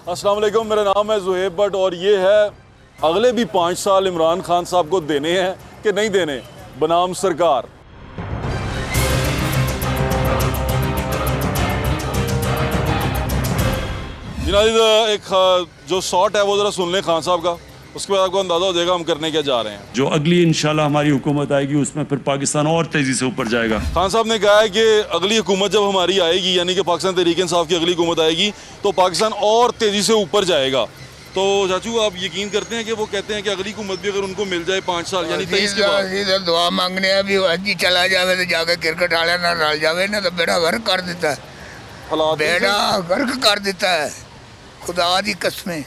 अस्सलाम वालेकुम, मेरा नाम है ज़ुहैब भट्ट और ये है अगले भी 5 साल इमरान खान साहब को देने हैं कि नहीं देने, बनाम सरकार। जिनाद एक जो शॉट है वो ज़रा सुन लें खान साहब का, उसके बाद आपको अंदाज़ा हो जाएगा हम करने क्या जा रहे हैं। जो अगली इंशाल्लाह हमारी हुकूमत आएगी उसमें फिर पाकिस्तान और तेज़ी से ऊपर जाएगा। खान साहब ने कहा है कि अगली हुकूमत जब हमारी आएगी, यानी कि पाकिस्तान तहरीक इंसाफ की अगली हुकूमत आएगी तो पाकिस्तान और तेज़ी से ऊपर जाएगा। तो चाचू आप यकीन करते हैं कि वो कहते हैं कि अगली हुकूमत भी अगर उनको मिल जाए 5 साल यानी 23 के बाद, दुआ मांगने अभी अज ही चला जाए तो जाके क्रिकेट वाले ना रल जाए ना तो बेड़ा गर्क कर देता है, हालात बेड़ा गर्क कर देता है। खुदा दी कसमें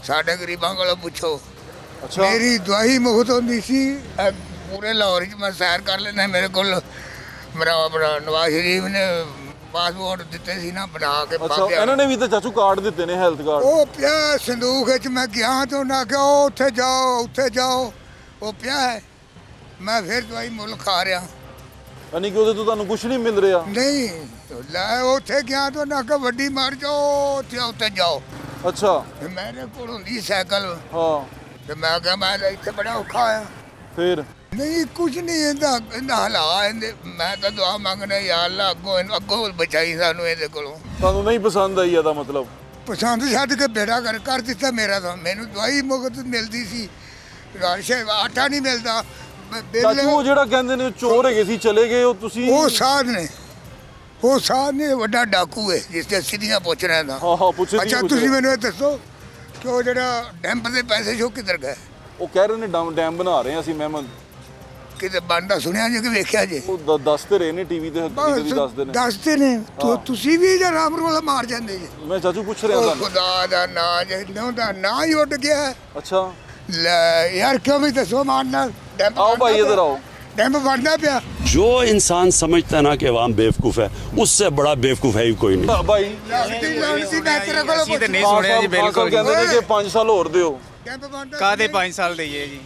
साढ़े गरीबों को पूछो। अच्छा मेरी दवाई मुफ्त होती सी पूरे लाहौर च मैं सैर कर लेना। मेरे को मेरा अपना नवाज शरीफ ने पासपोर्ट दिते सी ना बना के। अच्छा इन्होंने भी तो चाचू कार्ड दिते ने, हेल्थ कार्ड। ਉਹ ਪਿਆ ਸੰਦੂਕ ਵਿੱਚ ਮੈਂ ਗਿਆ तो ना कि ਉੱਥੇ ਜਾਓ ਉਹ ਪਿਆ ਹੈ। मैं फिर दवाई मुल खा रहा यानी कि ਉਹਦੇ ਤੋਂ ਤੁਹਾਨੂੰ ਕੁਝ ਨਹੀਂ ਮਿਲ ਰਿਹਾ। नहीं ਲੈ ਉੱਥੇ ਗਿਆ तो ना कि ਵੱਡੀ ਮਾਰ ਜਾਓ ਉੱਥੇ ਜਾਓ। अच्छा ਤੇ ਮੇਰੇ ਕੋਲ ਹੁੰਦੀ ਸਾਈਕਲ हाँ ਤੇ ਮੈਂ ਕਿਹਾ ਮੈਂ ਇੱਥੇ ਬੜਾ ਔਖਾ ਆ। फिर नहीं कुछ नहीं ਇਹਦਾ ਹਾਲਾਤ ਇਹਦੇ। ਮੈਂ ਤਾਂ ਦੁਆ ਮੰਗਣਾ ਯਾ ਅੱਲਾ ਅੱਗੋਂ ਬਚਾਈ ਸਾਨੂੰ ਇਹਦੇ ਕੋਲੋਂ। ਤੁਹਾਨੂੰ ਨਹੀਂ ਪਸੰਦ ਆਈ ਇਹਦਾ ਮਤਲਬ? ਪਸੰਦ ਛੱਡ ਕੇ ਬੇੜਾ ਕਰ ਦਿੱਤਾ ਮੇਰਾ। ਤਾਂ ਮੈਨੂੰ ਦਵਾਈ ਮੁਫਤ ਮਿਲਦੀ ਸੀ, ਰਾਸ਼ਨ ਆਟਾ ਨਹੀਂ ਮਿਲਦਾ। ਚਾਚੂ ਉਹ ਜਿਹੜਾ ਕਹਿੰਦੇ ਨੇ ਚੋਰ ਹੈਗੇ ਸੀ ਚਲੇ ਗਏ, ਉਹ ਤੁਸੀਂ? ਉਹ ਸਾਧ ਨੇ ਵੱਡਾ ਡਾਕੂ ਹੈ ਜਿਸ ਤੇ ਸਿੱਧੀਆਂ ਪੁੱਛ ਰਿਹਾ ਦਾ। ਹਾਂ ਪੁੱਛੇ। ਅੱਛਾ ਤੁਸੀਂ ਮੈਨੂੰ ਇਹ ਦੱਸੋ ਕਿ ਉਹ ਜਿਹੜਾ ਡੈਂਪ ਦੇ ਪੈਸੇ ਜੋ ਕਿੱਧਰ ਗਏ? ਉਹ ਕਹਿ ਰਹੇ ਨੇ ਡੈਮ ਬਣਾ ਰਹੇ ਹਾਂ ਅਸੀਂ ਮਹਿਮਦ। ਕਿਤੇ ਬਣਦਾ ਸੁਣਿਆ ਜੇ ਕਿ ਵੇਖਿਆ ਜੇ? ਉਹ ਦੱਸਦੇ ਰਹੇ ਨੇ ਟੀਵੀ ਤੇ, ਹਕੀਕਤ ਵੀ ਦੱਸਦੇ ਨੇ। ਦੱਸਦੇ ਨੇ ਤੁਸੀਂ ਵੀ ਜਾਂ ਰਾਮ ਰੋਲਾ ਮਾਰ ਜਾਂਦੇ ਜੇ? ਮੈਂ ਚਾਚੂ ਪੁੱਛ ਰਿਹਾ ਤੁਹਾਨੂੰ। ਖੁਦਾ ਦਾ ਨਾਂ ਜੇ ਲਿਆਉਂਦਾ ਨਾਂ ਹੀ ਉੱਡ ਗਿਆ। अच्छा ਲੈ ਯਾਰ ਕਿਉਂ ਵੀ ਦੱਸੋ ਮਾਰਨਾ ਡੈਂਪ? आओ भाई इधर आओ। ਡੈਂਪ ਬਣਦਾ ਪਿਆ। जो इंसान समझता है ना कि अवाम बेवकूफ़ है, उससे बड़ा बेवकूफ़ है ही कोई नहीं। भाई ਅਸੀਂ ਤੇ ਨਹੀਂ ਸੁਣਿਆ ਜੀ ਬਿਲਕੁਲ। ਕਹਿੰਦੇ ਨੇ ਕਿ 5 ਸਾਲ ਹੋਰ ਦਿਓ। ਡੈਂਪ ਬਣਦਾ ਕਾਦੇ 5 ਸਾਲ ਦਈਏ ਜੀ?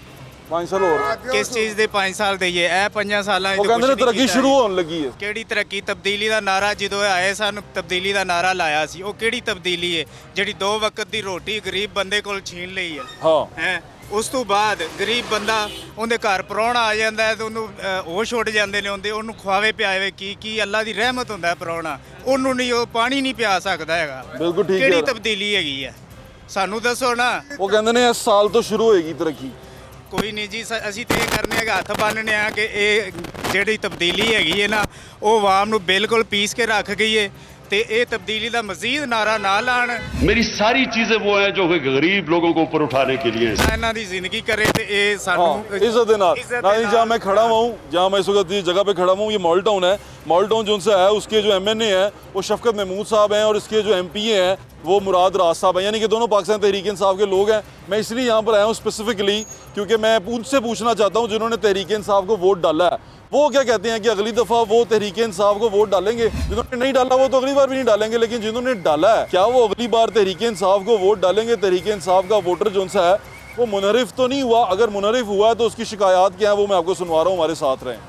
5 ਸਾਲ ਹੋਰ ਕਿਸ ਚੀਜ਼ ਦੇ 5 ਸਾਲ ਦਈਏ? ਇਹ 5 ਸਾਲਾਂ ਉਹ ਕਹਿੰਦੇ ਨੇ ਤਰੱਕੀ ਸ਼ੁਰੂ ਹੋਣ ਲੱਗੀ ਹੈ। ਕਿਹੜੀ ਤਰੱਕੀ? ਤਬਦੀਲੀ ਦਾ ਨਾਰਾ ਜਦੋਂ ਆਏ ਸਾਨੂੰ ਤਬਦੀਲੀ ਦਾ ਨਾਰਾ ਲਾਇਆ ਸੀ, ਉਹ ਕਿਹੜੀ ਤਬਦੀਲੀ ਹੈ ਜਿਹੜੀ 2 ਵਕਤ ਦੀ ਰੋਟੀ ਗਰੀਬ ਬੰਦੇ ਕੋਲ ਛੀਨ ਲਈ ਹੈ? ਹਾਂ ਹੈ ਉਸ ਤੋਂ ਬਾਅਦ ਗਰੀਬ ਬੰਦਾ ਉਹਦੇ ਘਰ ਪ੍ਰਾਹੁਣਾ ਆ ਜਾਂਦਾ ਹੈ ਤੇ ਉਹਨੂੰ ਹੋਸ਼ ਉੱਡ ਜਾਂਦੇ ਨੇ, ਉਹਨੂੰ ਖਵਾਵੇ ਪਿਆਵੇ ਕੀ ਅੱਲਾ ਦੀ ਰਹਿਮਤ ਹੁੰਦਾ ਪ੍ਰਾਹੁਣਾ, ਉਹਨੂੰ ਨਹੀਂ ਉਹ ਪਾਣੀ ਨਹੀਂ ਪਿਆ ਸਕਦਾ ਹੈਗਾ। ਬਿਲਕੁਲ ਠੀਕ ਹੈ। ਕਿਹੜੀ ਤਬਦੀਲੀ ਹੈਗੀ ਹੈ ਸਾਨੂੰ ਦੱਸੋ ਨਾ। ਉਹ ਕਹਿੰਦੇ ਨੇ ਇਸ ਸਾਲ ਤੋਂ ਸ਼ੁਰੂ ਹੋਏਗੀ ਤਰੱਕੀ। ਕੋਈ ਨਹੀਂ ਜੀ, ਅਸੀਂ ਤੇ ਇਹ ਕਰਨੇ ਹੈਗਾ, ਹੱਥ ਬੰਨ੍ਹਨੇ ਆ ਕਿ ਇਹ ਜਿਹੜੀ ਤਬਦੀਲੀ ਹੈਗੀ ਹੈ ਨਾ ਉਹ ਆਵਾਮ ਨੂੰ ਬਿਲਕੁਲ ਪੀਸ ਕੇ ਰੱਖ ਗਈ ਹੈ ਤੇ ਇਹ ਤਬਦੀਲੀ ਦਾ ਮਜ਼ੀਦ ਨਾਰਾ ਨਾ ਲਾਣ। मेरी सारी चीज़ें वो हैं जो कि गरीब लोगों को ऊपर उठाने के लिए हैं। ਇਹਨਾਂ ਦੀ ਜ਼ਿੰਦਗੀ ਕਰੇ ਤੇ ਇਹ हाँ ਸਾਨੂੰ इज्जत ਦੇ ਨਾਲ। जहाँ मैं खड़ा हुआ हूँ, जहाँ मैं इस वक्त जिस जगह पे खड़ा हुआ हूँ, ये मॉडल टाउन है। मॉडल टाउन जो उनसे है उसके जो MNA हैं वो शफकत महमूद साहब हैं और इसके जो MPA हैं वो मुराद राज साहब हैं, यानी कि दोनों पाकिस्तान तहरीक इंसाफ के लोग हैं। मैं इसलिए यहाँ पर आया हूँ स्पेसिफिकली क्योंकि मैं उनसे पूछना चाहता हूँ जिन्होंने तहरीक इंसाफ को वोट डाला है, वो क्या कहते हैं कि अगली दफ़ा वो तहरीक इंसाफ को वोट डालेंगे। जिन्होंने नहीं डाला वो तो अगली बार भी नहीं डालेंगे, लेकिन जिन्होंने डाला है क्या वो अगली बार तहरीक इंसाफ को वोट डालेंगे? तहरीक इंसाफ का वोटर जो सा है वो मुनहरिफ तो नहीं हुआ? अगर मुनहरिफ हुआ है तो उसकी शिकायत क्या है वो मैं आपको सुनवा रहा हूँ, हमारे साथ रहें।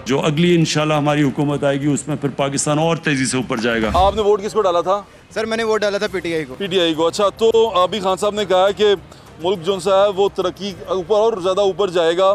जो अगली इंशाल्लाह हमारी हुकूमत आएगी उसमें फिर पाकिस्तान और तेज़ी से ऊपर जाएगा। आपने वोट किसको डाला था? सर मैंने वोट डाला था पीटीआई को। PTI को। अच्छा तो अभी खान साहब ने कहा है कि मुल्क जो सा है वो तरक्की ऊपर और ज़्यादा ऊपर जाएगा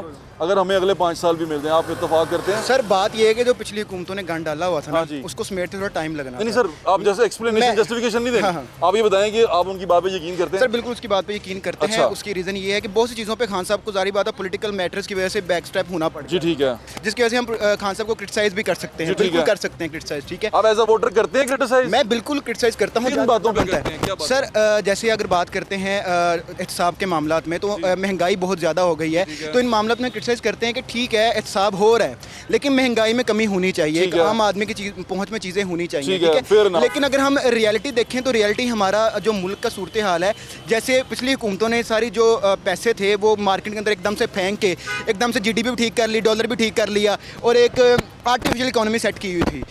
अगर हमें अगले 5 साल भी मिलते हैं। आप इत्तेफाक करते हैं? सर बात ये है कि जो पिछली हुकूमतों ने गंद डाला हुआ था हाँ ना जी। उसको समेटने थोड़ा टाइम लगना। नहीं सर आप जैसे एक्सप्लेनेशन मैं- जस्टिफिकेशन नहीं देंगे। हाँ, हाँ। आप ये बताएं कि आप उनकी बात पे यकीन करते सर हैं? बिल्कुल उसकी बात पे यकीन करते अच्छा। हैं। उसकी रीज़न ये है कि बहुत सी चीज़ों पे खान साहब को जारी बात है पॉलिटिकल मैटर्स की वजह से बैक स्टेप होना पड़ जी गया, ठीक है। जिसकी वजह से हम खान साहब को क्रिटिसाइज भी कर सकते हैं। जी, ठीक बिल्कुल है। कर सकते हैं क्रिटिसाइज, ठीक है। आप एज अ वोटर करते हैं क्रिटिसाइज? मैं बिल्कुल क्रिटिसाइज करता हूँ। किन बातों पे बनता करते हैं? क्या बात? सर जैसे अगर बात करते हैं एहतसाब के मामलात में तो महंगाई बहुत ज़्यादा हो गई है, तो इन मामलात में क्रिटिसाइज करते हैं कि ठीक है एहतसाब हो रहा है लेकिन महंगाई में कमी होनी चाहिए, ठीक एक है। आम आदमी की चीज पहुंच में चीज़ें होनी चाहिए, ठीक है, ठीक fair है। enough। लेकिन अगर हम रियलिटी देखें तो रियलिटी हमारा जो मुल्क का सूरत हाल है, जैसे पिछली हुकूमतों ने सारी जो पैसे थे वो मार्केट के अंदर एकदम से फेंक के एकदम से GDP भी ठीक कर ली, डॉलर भी ठीक कर लिया और एक आर्टिफिशियल इकोनॉमी सेट की हुई थी।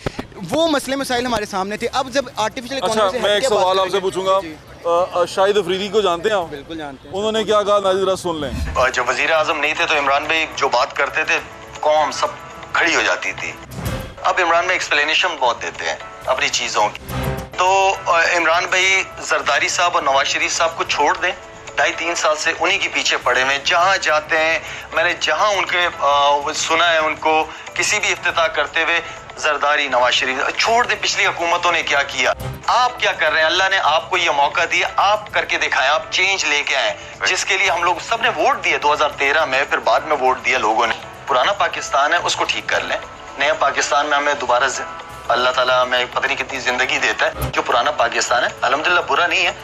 वो मसले मसाइल हमारे सामने थे। अब जब आर्टिफिशियल अच्छा मैं एक सवाल आपसे पूछूंगा, शाहिद अफरीदी को जानते हैं आप? बिल्कुल जानते हैं। उन्होंने क्या कहा, नाज़िर जरा सुन लें। जब वजीर आजम नहीं थे तो इमरान भाई जो बात करते थे कौम सब खड़ी हो जाती थी। अब इमरान भाई एक्सप्लेनेशन बहुत देते हैं अपनी चीज़ों की। तो इमरान भाई जरदारी साहब और नवाज शरीफ साहब को छोड़ दें, 2.5-3 साल से उन्हीं के पीछे पड़े हुए, जहाँ जाते हैं मैंने जहाँ उनके सुना है उनको किसी भी इफ्तिताह करते हुए जरदारी नवाज शरीफ छोड़ दे। पिछली हुकूमतों ने क्या किया, आप क्या कर रहे हैं? अल्लाह ने आपको ये मौका दिया, आप करके दिखाएं, आप चेंज लेके आए, जिसके लिए हम लोग सबने वोट दिए 2013 में, फिर बाद में वोट दिया लोगों ने। पुराना पाकिस्तान है उसको ठीक कर लें, नया पाकिस्तान में हमें दोबारा अल्लाह ताला हमें पता नहीं कितनी जिंदगी देता है। जो पुराना पाकिस्तान है अल्हम्दुलिल्लाह बुरा नहीं है,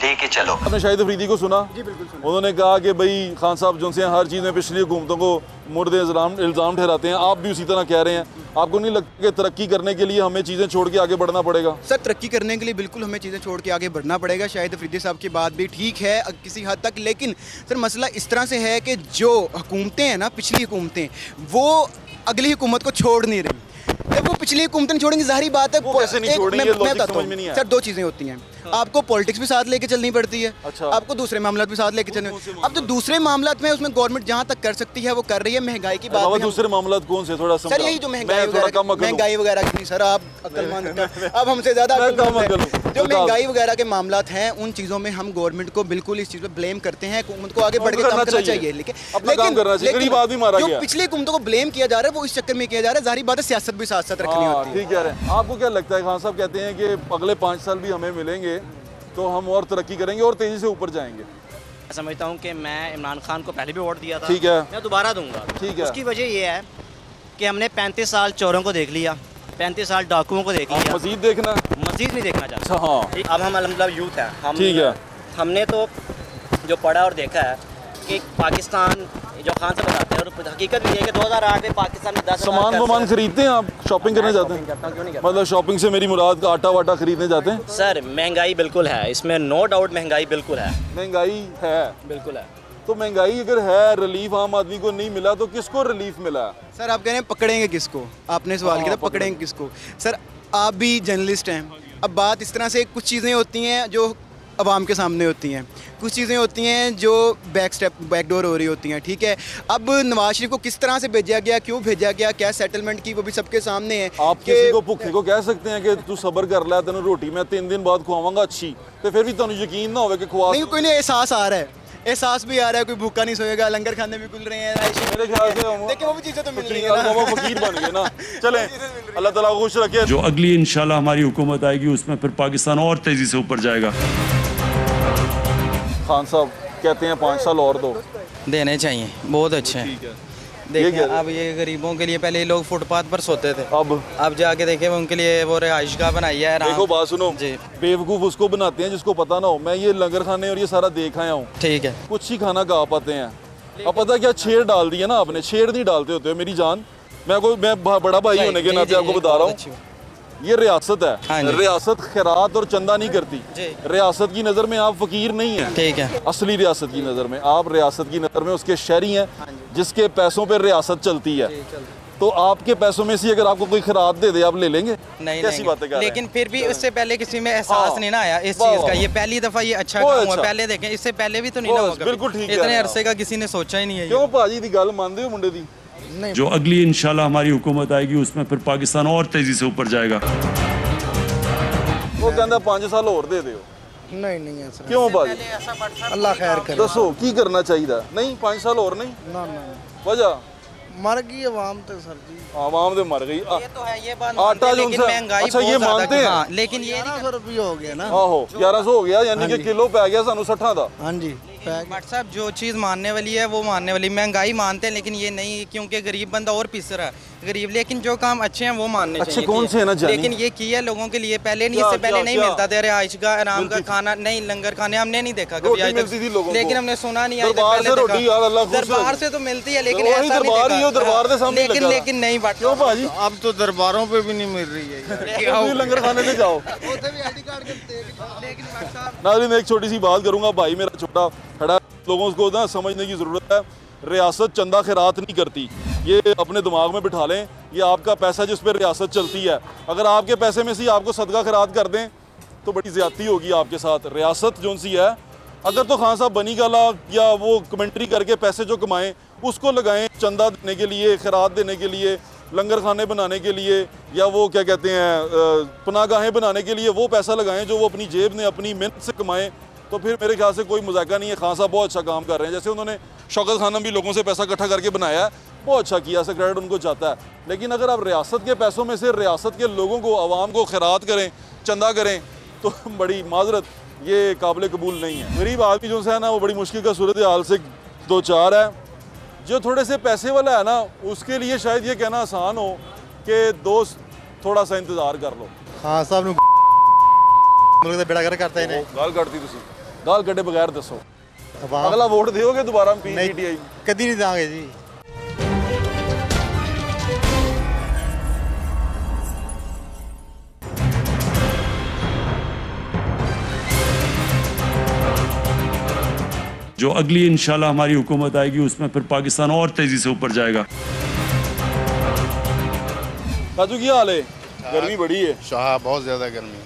लेके चलो। आपने शाहिद अफरीदी को सुना? जी बिल्कुल सुना। उन्होंने कहा कि भाई खान साहब जो से हर चीज़ में पिछली हुकूमतों को मुर्द इल्ज़ाम ठहराते हैं, आप भी उसी तरह कह रहे हैं। आपको नहीं लगता कि तरक्की करने के लिए हमें चीज़ें छोड़ के आगे बढ़ना पड़ेगा? सर तरक्की करने के लिए बिल्कुल हमें चीज़ें छोड़ के आगे बढ़ना पड़ेगा। शाहिद अफरीदी साहब की बात भी ठीक है किसी हद तक, लेकिन सर मसला इस तरह से है कि जो हुकूमतें हैं ना, पिछली हुकूमतें, वो अगली हुकूमत को छोड़ नहीं रही। जब वो पिछली हुकूमतें छोड़ेंगी, जाहिर बात है वो कैसे नहीं छोड़ेंगे? मैं लॉजिक बताता समझ में नहीं हूँ आया। सर, दो चीज़ें होती हैं, आपको पॉलिटिक्स भी साथ लेके चलनी पड़ती है, अच्छा। आपको दूसरे मामलात भी साथ लेके चलने। अब तो दूसरे मामलात में उसमें गवर्नमेंट जहाँ तक कर सकती है वो कर रही है। महंगाई की बात भी हम- दूसरे मामला कौन से थोड़ा सर यही जो महंगाई वगैरह की नहीं सर, आप अक्लमंद अब हमसे ज़्यादा अक्लमंद हैं। जो महंगाई वगैरह के मामलात हैं, उन चीज़ों में हम गवर्नमेंट को बिल्कुल इस चीज़ पे ब्लेम करते हैं। हुकूमत को आगे बढ़ के काम करना चाहिए, अपना काम करना चाहिए। गरीब आदमी मारा जो गया। पिछली हुकूमतों को ब्लेम किया जा रहा है वो इस चक्कर में किया जा रहा है। जाहिर बात है सियासत भी साथ साथ रखनी होती है। ठीक कह रहे हैं। आपको क्या लगता है, खान साहब कहते हैं कि अगले 5 साल भी हमें मिलेंगे तो हम और तरक्की करेंगे और तेज़ी से ऊपर जाएंगे? मैं समझता हूँ कि मैं इमरान खान को पहले भी वोट दिया था, ठीक है। मैं दोबारा दूंगा। ठीक है। उसकी वजह ये है कि हमने 35 साल चोरों को देख लिया, 35 साल डाकुओं को देख लिया, मजीद देखना? मजीद नहीं देखना चाहता। अच्छा हाँ, ठीक, अब हम अलहमदुलिल्लाह यूथ है, हम ठीक है। हमने तो जो पढ़ा और देखा है कि पाकिस्तान जो खान से बताते हैं, और हकीकत भी है कि 2008 में पाकिस्तान में 10 सामान खरीदते हैं आप? शॉपिंग करने जाते हैं? करता हूँ, क्यों नहीं करता? मतलब शॉपिंग से मेरी मुराद आटा वाटा खरीदने जाते हैं? सर महंगाई बिल्कुल है, इसमें नो डाउट महंगाई बिल्कुल है, महंगाई है, बिल्कुल है। तो महंगाई अगर है, रिलीफ आम आदमी को नहीं मिला तो किसको रिलीफ मिला? सर आप कह रहे हैं पकड़ेंगे किसको, आपने सवाल किया था पकड़ेंगे किसको। सर आप भी जर्नलिस्ट हैं, अब बात इस तरह से, कुछ चीज़ें होती हैं जो अवाम के सामने होती हैं, कुछ चीज़ें होती हैं जो बैकडोर हो रही होती हैं, ठीक है। अब नवाज शरीफ को किस तरह से भेजा गया, क्यों भेजा गया, क्या सेटलमेंट की, वो भी सबके सामने है। आप किसी को भुखे को कह सकते हैं कि तू सब्र कर ला, तेन रोटी मैं 3 दिन बाद खुआवांगा अच्छी, तो फिर भी तुहानू यकीन ना होवे कि खुआ? नहीं, कोई नहीं, एहसास आ रहा है, एहसास भी आ रहा है, कोई भूखा नहीं सोएगा, लंगर खाने भी खुल रहे हैं, मेरे ख्याल से हम देखिए वो भी चीज़ें तो मिल रही है वो फकीर बन गए ना। चले, अल्लाह ताला को खुश रखे। जो अगली इंशाल्लाह हमारी हुकूमत आएगी उसमें फिर पाकिस्तान और तेज़ी से ऊपर जाएगा। खान साहब कहते हैं 5 साल और दो, देने चाहिए, बहुत अच्छे हैं। ठीक है। देखिए ये क्या- अब ये गरीबों के लिए, पहले ये लोग फुटपाथ पर सोते थे, अब जाके देखे उनके लिए वो रिहाइशगाह बनाई है। देखो बात सुनो, जी। बेवकूफ़ उसको बनाते हैं जिसको पता ना हो। मैं ये लंगर खाने और ये सारा देख आया हूँ, ठीक है। कुछ ही खाना गा पाते हैं। अब पता क्या छेड़ डाल दिया ना आपने, छेड़ नहीं डालते होते हो मेरी जान, मैं बड़ा भाई होने के जी, नाते जी, आपको जी, बता रहा बहुत हूँ, अच्छी बात। ये रियासत हाँ है। जी। रियासत खैरात और चंदा नहीं करती। जी। रियासत की नज़र में आप फकीर नहीं हैं, ठीक है। असली रियासत की नज़र में आप, रियासत की नज़र में उसके शहरी हैं जिसके पैसों पर रियासत चलती है। तो आपके पैसों में से अगर आपको कोई खैरात दे दे, आप ले लेंगे? नहीं कैसी बातें कर रहे हैं? लेकिन फिर भी उससे पहले किसी में एहसास हाँ। नहीं ना आया इस वाह, चीज़ का। वाह। ये पहली दफ़ा ये अच्छा बहुत काम हुआ। अच्छा। पहले देखें, इससे पहले भी तो नहीं ना बहुत, हुआ कभी। बिल्कुल ठीक कह रहे इतने हैं अरसे का किसी ने सोचा ही नहीं है ये। क्यों भाजी की गल मानते हो मुंडे दी? जो अगली इंशाल्लाह हमारी हुकूमत आएगी उसमें फिर पाकिस्तान और तेज़ी से ऊपर जाएगा। वो कहता 5 साल और दे दियो। नहीं नहीं है सर, क्यों भाजी? अल्लाह खैर करे। दसो की करना चाहिए? नहीं 5 साल और नहीं, ना ना वजह मर गई आवाम तो सर जी, आवाम तो मर गई। ये तो है, ये बात आटा मानते हैं, जो लेकिन उनसे- महंगाई अच्छा, ये बहुत ज़्यादा मानते की- हैं? हाँ, लेकिन ये 1100 रुपये हो गया ना। आहो 1100 हो गया, यानी कि किलो पै गया सानू 60 दा। हाँ जी, भट्ट साहब जो चीज़ मानने वाली है वो मानने वाली। महंगाई मानते हैं लेकिन ये नहीं, क्योंकि गरीब बंदा और पिस रहा है गरीब। लेकिन जो काम अच्छे हैं वो मानने अच्छे चाहिए। कौन से हैं ना जानी? लेकिन ये किया लोगों के लिए, पहले नहीं, क्या- इससे पहले क्या- नहीं क्या? मिलता था रिहाइशगाह, आराम का मिलती थी। खाना नहीं, लंगर खाने हमने नहीं देखा कभी रोटी आज मिलती थी लोगों तक। लेकिन को। हमने सुना नहीं आज तक। दरबार पहले से देखा। रोटी, यार अल्लाह खुश दरबार रखे। से तो मिलती है, लेकिन वही ऐसा नहीं दरबार ही हो, देखा। दरबार के सामने लेकिन लगा। लेकिन नहीं भट्ट क्यों भाजी? अब तो दरबारों पे भी नहीं मिल रही है तुम भी लंगर खाने से जाओ। नाज़रीन एक छोटी सी बात करूंगा, भाई मेरा छोटा खड़ा है, लोगों को ना समझने की ज़रूरत है। रियासत चंदा खैरात नहीं करती, ये अपने दिमाग में बिठा लें। ये आपका पैसा जिस पर रियासत चलती है, अगर आपके पैसे में से आपको सदका खैरात कर दें तो बड़ी ज़्यादती होगी आपके साथ। रियासत जो सी है, अगर तो खान साहब बनी गाला या वो कमेंट्री करके पैसे जो कमाएं उसको लगाएं चंदा देने के लिए, खैरात देने के लिए, लंगर खाने बनाने के लिए या वो क्या कहते हैं पनाहगाहें बनाने के लिए वो पैसा लगाएं जो वो अपनी जेब में अपनी मेहनत से कमाएं, तो फिर मेरे ख्याल से कोई मजाका नहीं है। खान साहब बहुत अच्छा काम कर रहे हैं। जैसे उन्होंने शौकत खानम भी लोगों से पैसा इकट्ठा करके बनाया है, बहुत अच्छा किया, ऐसा क्रेडिट उनको जाता है। लेकिन अगर आप रियासत के पैसों में से रियासत के लोगों को, आवाम को खैरात करें, चंदा करें, तो बड़ी माजरत ये काबिल कबूल नहीं है। गरीब आदमी जो है ना वो बड़ी मुश्किल का सूरत हाल से दो चार है। जो थोड़े से पैसे वाला है ना उसके लिए शायद ये कहना आसान हो कि दोस्त थोड़ा सा इंतज़ार कर लो। हाँ साहब मुल्क दा बेड़ा गर्क करता है गाल कटती तुसी गाल कटे बगैर दसो अवाम अगला वोट दोगे दोबारा पीटीआई कदी नहीं देंगे जी। जो अगली इंशाल्लाह हमारी हुकूमत आएगी उसमें फिर पाकिस्तान और तेज़ी से ऊपर जाएगा। काजू की हाल है? गर्मी बड़ी है शाह, बहुत ज़्यादा गर्मी।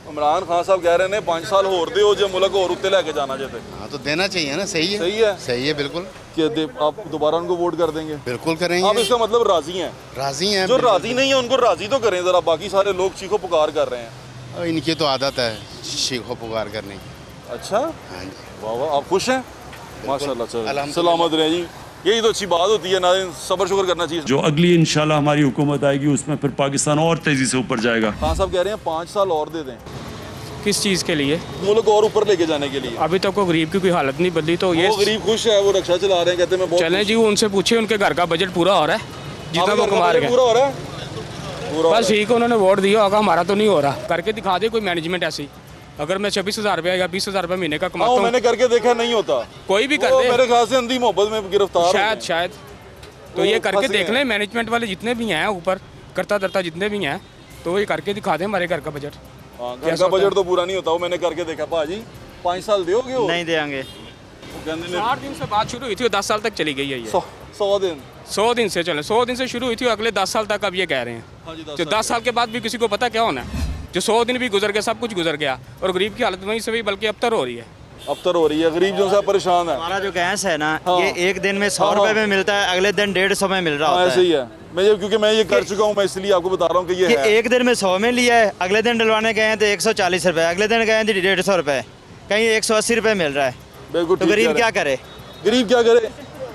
इमरान खान साहब कह रहे हैं 5 साल होर दे जो मुल्क और उत्ते लेके जाना चाहते। हाँ तो देना चाहिए ना। सही है, सही है, सही है बिल्कुल। कि आप दोबारा उनको वोट कर देंगे? बिल्कुल करेंगे। आप इसका मतलब राजी हैं? राजी हैं। जो राजी नहीं है उनको राजी तो करें ज़रा। बाकी सारे लोग चीखो पुकार कर रहे हैं। इनकी तो आदत है चीखो पुकार करने की। अच्छा, हाँ जी। वाह वाह, आप खुश हैं? माशाल्लाह, चलो सलामत रहे जी। यही तो अच्छी बात होती है ना, सब्र शुक्र करना चाहिए। जो अगली इंशाल्लाह हमारी हुकूमत आएगी उसमें फिर पाकिस्तान और तेज़ी से ऊपर जाएगा। खान साहब कह रहे हैं 5 साल और दे दें। किस चीज़ के लिए? मुल्क और ऊपर लेके जाने के लिए। अभी तक को गरीब की कोई हालत नहीं बदली, तो ये वो गरीब खुश है, वो रक्षा चला रहे हैं, कहते हैं मैं बहुत चलें जी, उनसे पूछिए उनके घर का बजट पूरा हो रहा है जितना वो कमा रहे हैं? पूरा हो रहा है, पूरा बस ठीक है, उन्होंने वोट दिया होगा, हमारा तो नहीं हो रहा। करके दिखा दे कोई मैनेजमेंट ऐसी। अगर मैं 26,000 रुपया या 20,000 रुपये महीने का कमाता हूँ, मैंने करके देखा नहीं होता। कोई भी कर वो दे, मेरे ख्याल से अंधी मोहब्बत में गिरफ्तार शायद तो ये करके देख लें। मैनेजमेंट वाले जितने भी हैं ऊपर करता धरता जितने भी हैं, तो ये करके दिखा दें हमारे घर का बजट। घर का बजट तो पूरा नहीं होता, वो मैंने करके देखा। भाजी 5 साल दोगे? नहीं देंगे। 8 दिन से बात शुरू हुई थी, 10 साल तक चली गई है ये। 100 दिन 100 दिन से चले, 100 दिन से शुरू हुई थी, अगले 10 साल तक अब ये कह रहे हैं। जो 10 साल के बाद भी किसी को पता क्या होना है? जो 100 दिन भी गुजर गया, सब कुछ गुजर गया, और गरीब की हालत वहीं से भी बल्कि अबतर हो रही है। अबतर हो रही है, गरीब जो सा परेशान है। हमारा जो गैस है ना, ये एक दिन में 100 रुपए में मिलता है, अगले दिन 150 में मिल रहा होता है। ऐसे ही है। क्योंकि मैं ये कर चुका हूँ, मैं इसलिए आपको बता रहा हूँ कि ये है। एक दिन में 100 में लिया है, अगले दिन डलवाने गए हैं तो 140 रुपए, अगले दिन गए हैं तो 150 रुपए, कहीं 180 रुपए मिल रहा है। बिल्कुल। तो गरीब क्या करे? गरीब क्या करे?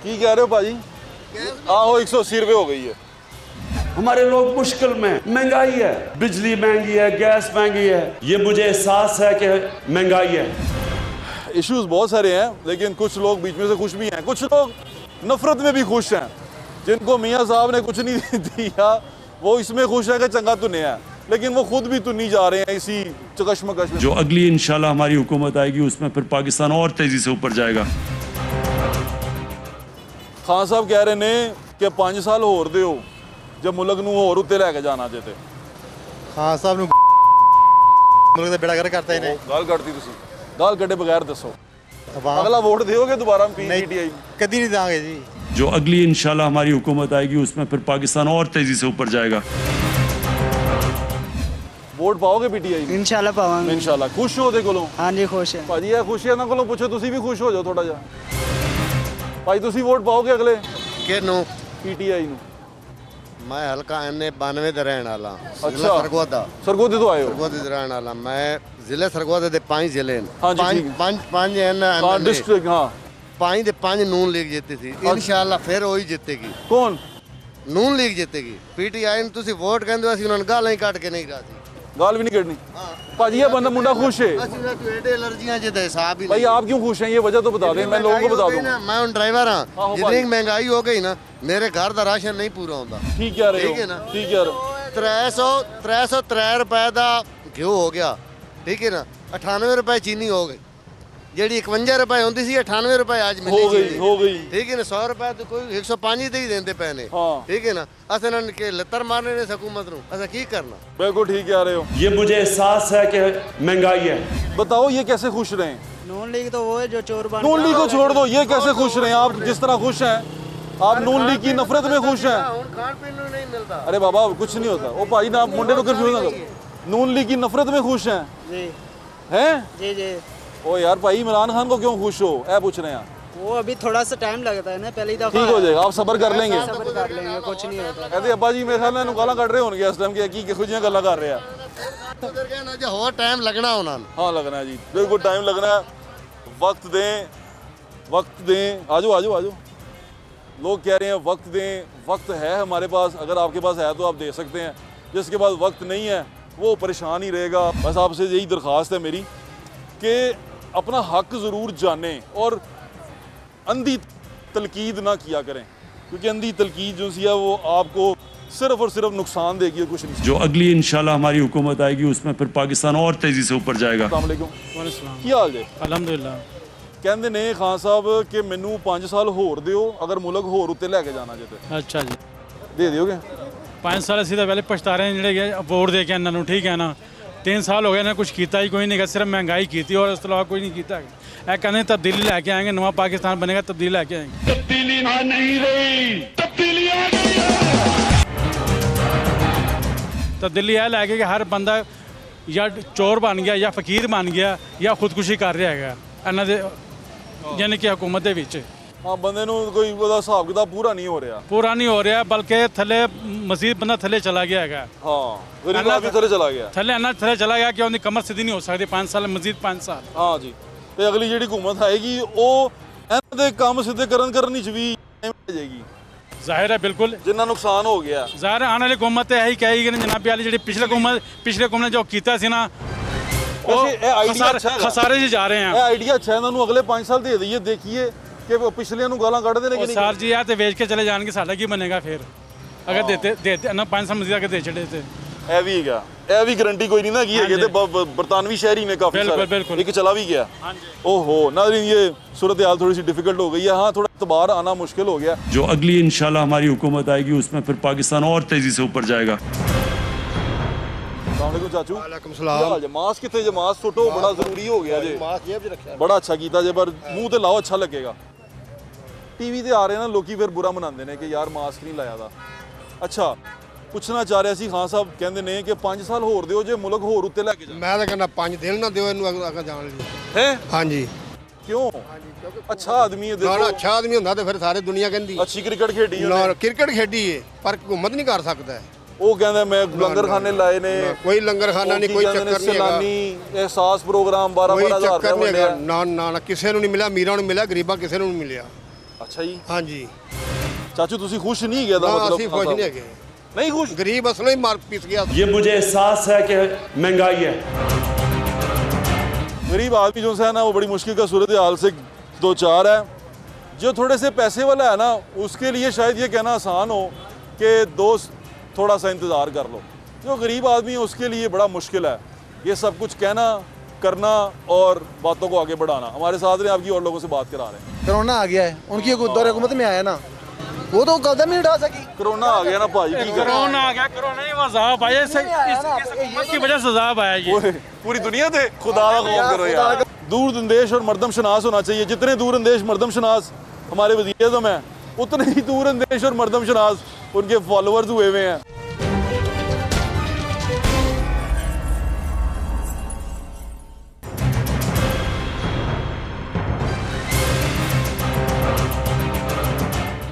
की कह रहे हो भाजी? आहो 180 रुपये हो गई है। हमारे लोग मुश्किल में, महंगाई है, बिजली महंगी है, गैस महंगी है, ये मुझे एहसास है कि महंगाई है। इश्यूज बहुत सारे हैं, लेकिन कुछ लोग बीच में से खुश भी हैं, कुछ लोग नफरत में भी खुश हैं। जिनको मियाँ साहब ने कुछ नहीं दिया वो इसमें खुश है कि चंगा तुने है, लेकिन वो खुद भी तुनी जा रहे हैं इसी चकशमकश में। जो अगली इंशाल्लाह हमारी हुकूमत आएगी उसमें फिर पाकिस्तान और तेज़ी से ऊपर जाएगा। खान साहब कह रहे ने कि 5 साल होर दो जब मुल्क नूं होर उत्ते लेके जाना चाहते। हाँ साहब मुल्क दा बेड़ा गर्क करता है गाल कटती तुसी गाल कटे बगैर दसो अवाम अगला वोट दोगे दोबारा पीटीआई? कदी नहीं देंगे जी। जो अगली इंशाल्लाह हमारी हुकूमत आएगी उसमें फिर पाकिस्तान और तेज़ी से ऊपर जाएगा। वोट पाओगे पीटीआई? इंशाल्लाह पावांगे। इंशाल्लाह। खुश हो दे कोलों? हाँ जी खुश है भाजी है खुश है ना कोलों पूछो, तुसी भी खुश हो जाओ थोड़ा जा। भाई तुसी वोट पाओगे अगले किनू? पीटीआई नूं? मैं हल्का एन 92 ਦਾ ਰਹਿਣ ਵਾਲਾ। अच्छा। सरगोदा सरगोदे तो आए हो? सरगोदे ਦਾ ਰਹਿਣ ਵਾਲਾ ਮੈਂ। ਜ਼ਿਲ੍ਹੇ ਸਰਗੋਦੇ ਦੇ 5 ਜ਼ਿਲ੍ਹੇ ਨੇ। हाँ जी, ठीक है। ਪੰਜ ਐਨ हाँ डिस्ट्रिक्ट। हाँ 5 ਦੇ 5 ਨੂਨ ਲੀਗ ਜਿੱਤੀ ਸੀ। ਇਨਸ਼ਾਅੱਲਾ ਫਿਰ ਉਹੀ ਜਿੱਤੇਗੀ। कौन? ਨੂਨ ਲੀਗ ਜਿੱਤੇਗੀ। ਪੀਟੀਆਈ ਨੂੰ ਤੁਸੀਂ ਵੋਟ ਕਹਿੰਦੇ ਹੋ, ਅਸੀਂ ਉਹਨਾਂ ਨੂੰ ਗਾਲਾਂ ਹੀ ਕੱਢ ਕੇ ਨਹੀਂ ਰਾਜੀ। गाल भी नहीं करनी। भाजी ये बंदा मुंडा खुश है। ਅਸੀਂ ਤਾਂ ਤੁਹਾਡੇ ਐਲਰਜੀਆਂ ਜਿਹਦੇ ਹਿਸਾਬ ਹੀ भाई आप क्यों खुश हैं, ये वजह तो बता दें, मैं लोगों को बता दूं। मैं हूं ड्राइवर हाँ, आहो जितनी भाई। महंगाई हो गई ना, मेरे घर का राशन नहीं पूरा होता। ठीक कह रहे हो, ठीक है ना? ठीक कह रहे हो। 303 रुपए का घ्यू हो गया, ठीक है ना। 98 रुपए चीनी हो गई, ਜਿਹੜੀ 51 ਰੁਪਏ ਹੁੰਦੀ ਸੀ 98 ਰੁਪਏ ਅੱਜ ਮਿਲਦੀ ਹੋ ਗਈ ਠੀਕ ਹੈ ਨਾ। 100 ਰੁਪਏ ਤਾਂ ਕੋਈ 105 ਦੇ ਹੀ ਦਿੰਦੇ ਪਏ ਨੇ। हाँ ठीक है ना। ਅਸੀਂ ਇਹਨਾਂ ਨੇ ਕਿ ਲੱਤਰ ਮਾਰਨੇ ਨੇ ਹਕੂਮਤ ਨੂੰ, ਅਸੀਂ ਕੀ ਕਰਨਾ? बिल्कुल ठीक कह रहे हो। ये मुझे एहसास है कि महंगाई है। बताओ ये कैसे खुश रहें? नून लीग तो वो है जो चोर बन नून लीग को छोड़ दो, ये कैसे खुश रहें? आप जिस तरह खुश हैं, आप नून लीग की नफरत में खुश हैं। ਹੁਣ ਖਾਣ ਪੀਣ ਨੂੰ ਨਹੀਂ ਮਿਲਦਾ। अरे बाबा कुछ नहीं होता। वो भाई ना मुंडे को कंफ्यूज ना करो। नून लीग की नफरत में खुश हैं? जी हैं? जी जी। ओ यार भाई इमरान खान को क्यों खुश हो? ऐ पूछ रहे हैं। वो अभी थोड़ा सा टाइम लगता है ना, पहली दफा ठीक हो जाएगा, आप सब्र कर लेंगे। सब्र कर लेंगे, कुछ नहीं होता। कहते अब्बा जी मेरे ख्याल ਨਾਲ ਇਹਨੂੰ ਗਾਲਾਂ ਕੱਢ ਰਹੇ ਹੋਣਗੇ ਇਸ ਟਾਈਮ ਕਿ ਕੀ ਕਿਹੋ ਜਿਹੀਆਂ ਗੱਲਾਂ ਕਰ ਰਹੇ ਆ। ਉਧਰ ਗਿਆ ਨਾ ਜੇ ਹੋਰ ਟਾਈਮ ਲੱਗਣਾ ਉਹਨਾਂ ਨੂੰ। हाँ लगना है जी, बिल्कुल टाइम लगना है। वक्त दें, वक्त दें। आ जाओ आ जाओ आ जाओ। लोग कह रहे हैं वक्त दें, वक्त है हमारे पास, अगर आपके पास है तो आप दे सकते हैं, जिसके पास वक्त नहीं है वो परेशान ही रहेगा। बस आपसे यही दरख्वास्त है मेरी कि अपना हक ज़रूर जानें और अंधी तलकीद ना किया करें, क्योंकि अंधी तलकीद जो सी है वो आपको सिर्फ और सिर्फ नुकसान देगी और कुछ नहीं। जो अगली इंशाल्लाह हमारी हुकूमत आएगी उसमें फिर पाकिस्तान और तेज़ी से ऊपर जाएगा। अस्सलाम वालेकुम। ਕੀ ਹਾਲ ਜੇ? ਅਲਹਮਦੁਲਿਲਾ। ਕਹਿੰਦੇ ਨੇ ਖਾਨ ਸਾਹਿਬ ਕਿ ਮੈਨੂੰ 5 ਸਾਲ ਹੋਰ ਦਿਓ ਅਗਰ ਮੁਲਕ ਹੋਰ ਉੱਤੇ ਲੈ ਕੇ ਜਾਣਾ ਜੇ ਤੇ ਅੱਛਾ ਜੀ, ਦੇ ਦਿਓਗੇ? 5 ਸਾਲ ਅਸੀਂ ਤਾਂ ਪਹਿਲੇ ਪਛਤਾ ਰਹੇ ਹਾਂ ਜਿਹੜੇ ਵੋਟ ਦੇ ਕੇ ਇਹਨਾਂ ਨੂੰ, ਠੀਕ ਹੈ ਨਾ। 3 ਸਾਲ ਹੋ ਗਏ ਇਹਨਾਂ ਕੁਝ ਕੀਤਾ ਹੀ ਕੋਈ ਨਹੀਂ ਗਾ, ਸਿਰਫ ਮਹਿੰਗਾਈ ਕੀਤੀ ਔਰ ਇਸ ਤੋਂ ਇਲਾਵਾ ਕੋਈ ਨਹੀਂ ਕੀਤਾ। ਇਹ ਕਹਿੰਦੇ ਤਬਦੀਲੀ ਲੈ ਕੇ ਆएंगे, ਨਵਾਂ ਪਾਕਿਸਤਾਨ ਬਣੇਗਾ, ਤਬਦੀਲੀ ਲੈ ਕੇ ਆएंगे। तब्दीली आ नहीं रही, तब्दीली आ गई है। ਤਬਦੀਲੀ ਇਹ ਲੈ ਕੇ ਕਿ ਹਰ ਬੰਦਾ ਜਾਂ ਚੋਰ ਬਣ ਗਿਆ ਜਾਂ ਫਕੀਰ ਬਣ ਗਿਆ ਜਾਂ ਖੁਦਕੁਸ਼ੀ ਕਰ ਰਿਹਾ ਹੈਗਾ ਇਹਨਾਂ ਦੇ, ਯਾਨੀ ਕਿ ਹਕੂਮਤ ਦੇ ਵਿੱਚ। ਹਾਂ, ਬੰਦੇ ਨੂੰ ਕੋਈ ਉਹਦਾ ਹਿਸਾਬ ਕਿਤਾਬ ਪੂਰਾ ਨਹੀਂ ਹੋ ਰਿਹਾ। ਪੂਰਾ ਨਹੀਂ ਹੋ ਰਿਹਾ, ਬਲਕਿ ਥੱਲੇ ਮਜ਼ੀਦ ਬੰਦਾ ਥੱਲੇ ਚਲਾ ਗਿਆ ਹੈਗਾ। ਹਾਂ, ਗਰੀਬ ਆਦਮੀ ਥੱਲੇ ਚਲਾ ਗਿਆ। ਥੱਲੇ ਇੰਨਾ ਥੱਲੇ ਚਲਾ ਗਿਆ ਕਿ ਉਹਦੀ ਕਮਰ ਸਿੱਧੀ ਨਹੀਂ ਹੋ ਸਕਦੀ। 5 ਸਾਲ ਮਜ਼ੀਦ 5 ਸਾਲ। ਹਾਂ ਜੀ, ਤੇ ਅਗਲੀ ਜਿਹੜੀ ਹਕੂਮਤ ਆਏਗੀ ਉਹ ਇਹਨਾਂ ਦੇ ਕੰਮ ਸਿੱਧੇ ਕਰਨ ਵਿੱਚ ਵੀ ਟਾਈਮ ਲੈ ਜਾਏਗੀ। ਜ਼ਾਹਿਰ ਹੈ, ਬਿਲਕੁਲ ਜਿੰਨਾ ਨੁਕਸਾਨ ਹੋ ਗਿਆ। ਜ਼ਾਹਿਰ ਆਉਣ ਵਾਲੀ ਹਕੂਮਤ ਤੇ ਇਹੀ ਕਹੇਗੀ ਨਾ ਜਨਾਬੀ ਵਾਲੀ, ਜਿਹੜੀ ਪਿਛਲੇ ਹਕੂਮਤ ਨੇ ਜੋ ਕੀਤਾ ਸੀ ਨਾ, ਉਹ ਖਸਾਰੇ 'ਚ ਜਾ ਰਹੇ ਆ। ਇਹ ਆਈਡੀਆ ਅੱਛਾ, ਇਹਨਾਂ ਨੂੰ ਅਗਲੇ 5 ਸਾਲ ਦੇ ਦਈਏ, ਦੇਖੀਏ ਕਿ ਉਹ ਪਿਛਲਿਆਂ ਨੂੰ ਗਾਲਾਂ ਕੱਢਦੇ ਨੇ ਕਿ ਨਹੀਂ। ਸਰ ਜੀ ਆ ਤੇ ਵੇਚ ਕੇ ਚਲੇ ਜਾਣਗੇ, ਸਾਡਾ ਕੀ ਬਣੇਗਾ ਫਿਰ ਅਗਰ ਦੇਤੇ ਨਾ 5 ਸਾਲ ਮਜ਼ੀਦ ਅਗਰ ਦੇ ਛੱਡੇ ਤੇ। ਇਹ ਵੀ ਹੈਗਾ, ਇਹ ਵੀ ਗਰੰਟੀ ਕੋਈ ਨਹੀਂ ਨਾ ਕੀ ਹੈਗੇ, ਤੇ ਬਰਤਾਨਵੀ ਸ਼ਹਿਰੀ ਨੇ ਕਾਫੀ ਸਾਰੇ, ਇੱਕ ਚਲਾ भी गया। ओहो नाज़रीन, ये सूरत हाल थोड़ी सी डिफिकल्ट हो गई है। हाँ, थोड़ा इतबार आना मुश्किल हो गया। जो अगली इंशाल्लाह हमारी हुकूमत आएगी उसमें फिर पाकिस्तान और तेज़ी से ऊपर जाएगा। वालेकुम चाचू। वालेकुम सलाम। मास्क कितने जे? मास्क सुटो, बड़ा जरूरी हो गया जे। ਮਾਸਕ ਜੇਬ 'ਚ ਰੱਖਿਆ। बड़ा अच्छा कीता जे, पर मुंह ते लाओ, अच्छा लगेगा। टीवी ते आ रहे ना लोग फिर बुरा मनाते हैं कि यार मास्क नहीं लाया था। अच्छा, ਪੁੱਛਣਾ ਚਾਹ ਰਿਹਾ ਸੀ ਖਾਨ ਸਾਹਿਬ, ਕਹਿੰਦੇ ਨੇ ਕਿ 5 ਸਾਲ ਹੋਰ ਦਿਓ ਜੇ ਮੁਲਕ ਹੋਰ ਉੱਤੇ ਲੈ ਕੇ ਜਾਣਾ। ਮੈਂ ਤਾਂ ਕਹਿੰਦਾ 5 ਦਿਨ ਨਾ ਦਿਓ ਇਹਨੂੰ ਅੱਗੇ ਜਾਣ ਲਈ। ਹੈ? ਹਾਂਜੀ। ਕਿਉਂ? ਅੱਛਾ ਆਦਮੀ ਹੈ, ਨਾ ਦੇਖੋ ਅੱਛਾ ਆਦਮੀ ਹੁੰਦਾ ਤੇ ਫਿਰ ਸਾਰੇ ਦੁਨੀਆ ਕਹਿੰਦੀ ਅੱਛੀ ਕ੍ਰਿਕਟ ਖੇਡੀ ਨਾ ਉਹਨੇ। ਕ੍ਰਿਕਟ ਖੇਡੀ ਏ ਪਰ ਹਕੂਮਤ ਨਹੀਂ ਕਰ ਸਕਦਾ ਹੈ। ਉਹ ਕਹਿੰਦਾ ਮੈਂ ਲੰਗਰਖਾਨੇ ਲਾਏ ਨੇ। ਕੋਈ ਲੰਗਰਖਾਨਾ ਨਹੀਂ, ਕੋਈ ਚੱਕਰ ਨਹੀਂ ਹੈਗਾ। ਸੈਲਾਨੀ ਅਹਿਸਾਸ ਪ੍ਰੋਗਰਾਮ 12-12 ਹਜ਼ਾਰ ਚੱਕਰ ਨਹੀਂ ਰੁਪਏ ਹੈਗਾ। ਨਾ ਨਾ ਕਿਸੇ ਨੂੰ ਨਹੀਂ ਮਿਲਿਆ, ਅਮੀਰਾਂ ਨੂੰ ਮਿਲਿਆ, ਗਰੀਬਾਂ ਕਿਸੇ ਨੂੰ ਨਹੀਂ ਮਿਲਿਆ। ਅੱਛਾ ਜੀ। ਹਾਂਜੀ ਚਾਚੂ ਤੁਸੀਂ ਖੁਸ਼ ਨਹੀਂ ਹੈਗੇ ਦਾ ਨਾ ਮਤਲਬ? ਅਸੀਂ ਖੁਸ਼ ਨਹੀਂ ਹੈਗੇ। नहीं खुश? गरीब असलों ही मार पीस गया। ये मुझे एहसास है कि महंगाई है। गरीब आदमी जो है ना वो बड़ी मुश्किल का सूरत हाल से दो चार है। जो थोड़े से पैसे वाला है ना उसके लिए शायद ये कहना आसान हो कि दोस्त थोड़ा सा इंतज़ार कर लो। जो गरीब आदमी है उसके लिए बड़ा मुश्किल है ये सब कुछ कहना, करना और बातों को आगे बढ़ाना। हमारे साथ में आपकी और लोगों से बात करा रहे हैं। कोरोना आ गया है, उनकी दौर हुकूमत में आया ना, वो तो कदम ही उठा सकी। कोरोना आ गया ना भाई, की करें? कोरोना आ गया, कोरोना ही अजाब आया, इस हुकूमत की वजह से अजाब आया ये। पूरी दुनिया थे खुदा का खौफ करो यार। दूर अंदेश और मर्दम शनास होना चाहिए। जितने दूर अंदेश मर्दम शनास हमारे वज़ीर आज़म हैं उतने ही दूर अंदेश और मर्दम शनास उनके फॉलोअर्स हुए हुए हैं।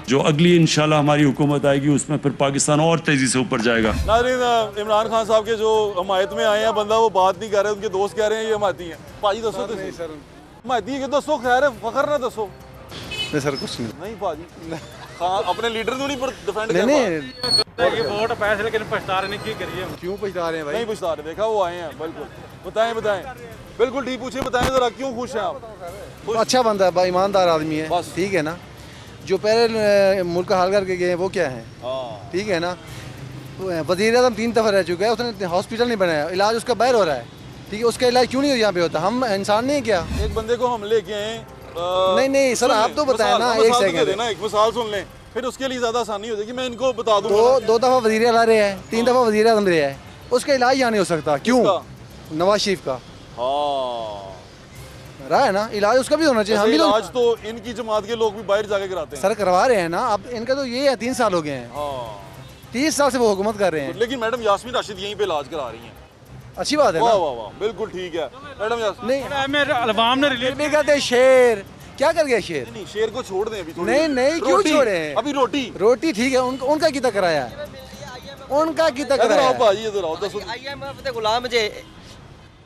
जो अगली इंशाल्लाह हमारी हुकूमत आएगी उसमें फिर पाकिस्तान और तेज़ी से ऊपर जाएगा। नाज़रीन, इमरान खान साहब के जो हमायत में आए हैं बंदा वो बात नहीं कर रहे, उनके दोस्त कह रहे हैं ये हमायती हैं। भाजी दसो हमायती है कि दसो, खैर है फखर ना दसो। नहीं सर कुछ नहीं भाजी हाँ अपने लीडर को नहीं डिफेंड कर ये वोट पैसे लेकिन पछता रहे हैं, क्या करिए? क्यों पछता रहे हैं भाई? नहीं पछता रहे, देखा वो आए हैं। बिल्कुल बताएं बताएं, बिल्कुल ठीक पूछिए, बताएं जरा क्यों खुश हैं आप? अच्छा बंदा है, ईमानदार आदमी है, बस ठीक है ना। जो पहले मुल्क हाल करके गए वो क्या है, ठीक है ना। वज़ीर आज़म 3 दफ़ा रह चुका है, उसने हॉस्पिटल नहीं बनाया, इलाज उसका बाहर हो रहा है, ठीक है। उसका इलाज क्यों नहीं यहाँ पे होता? हम इंसान नहीं क्या? एक बंदे को हम लेके आए। नहीं नहीं सर आप तो बताएं ना, एक सेकंड एक मिसाल सुन लें, फिर उसके लिए ज़्यादा आसानी हो जाएगी। मैं इनको बता दूँ, 2 दफ़ा वज़ीर आला रहे हैं, 3 दफ़ा वज़ीर आज़म रहे हैं, उसका इलाज यहाँ नहीं हो सकता। क्यों? नवाज शरीफ का रहा है ना, इलाज उसका भी होना चाहिए। हम भी इलाज तो इनकी जमात के लोग भी बाहर जाके कराते हैं। सर करवा रहे हैं ना, अब इनका तो ये है 3 साल हो गए हैं, 30 साल से वो हुकूमत कर रहे हैं। लेकिन मैडम यास्मीन राशिद यहीं पे इलाज करा रही हैं, अच्छी बात है ना। वाह वाह वाह, बिल्कुल ठीक है मैडम। नहीं अवाम ने रिलीफ भी कहते शेर क्या कर गया शेर? नहीं शेर को छोड़ दें अभी थोड़ी नहीं नहीं क्यों रोटी, छोड़े हैं? अभी रोटी ठीक है, उनका कितना कराया है, उनका कितना इधर कराया आओ है? भाजी इधर आओ दसो IMF ਦੇ ਗੁਲਾਮ ਜੇ